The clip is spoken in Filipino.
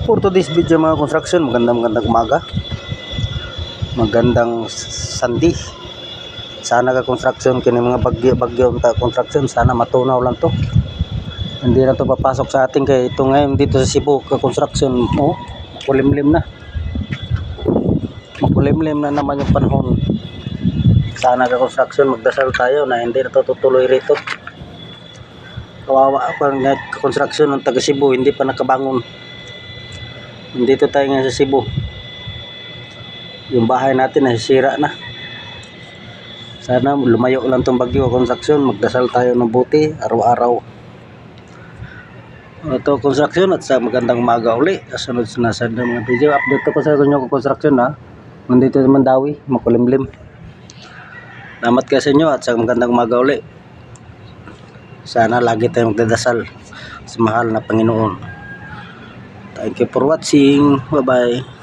for today's video mga construction, magandang umaga, magandang sandi. Sana ka construction kini mga bagyo ta construction, sana matunaw lang to. Hindi na to papasok sa ating kay ito ngayon dito sa Cebu ka construction. Oh, makulimlim na naman yung panahon. Sana ka construction, magdasal tayo na hindi na to tutuloy rito. Kawawa pa ng construction ng taga Cebu, hindi pa nakabangon. Nandito tayo ngayon sa Cebu. Yung bahay natin nasisira na. Sana lumayo lang tong bagyo construction, magdasal tayo ng buti araw-araw. Ito construction at sa magandang umaga uli. Kasunod na sa mga video. Update ko sa inyo construction ha. Nandito naman Dawi, makulimlim. Salamat kayo sa inyo at sa magandang umaga uli. Sana lagi tayong magdadasal sa mahal na Panginoon. Thank you for watching. Bye-bye.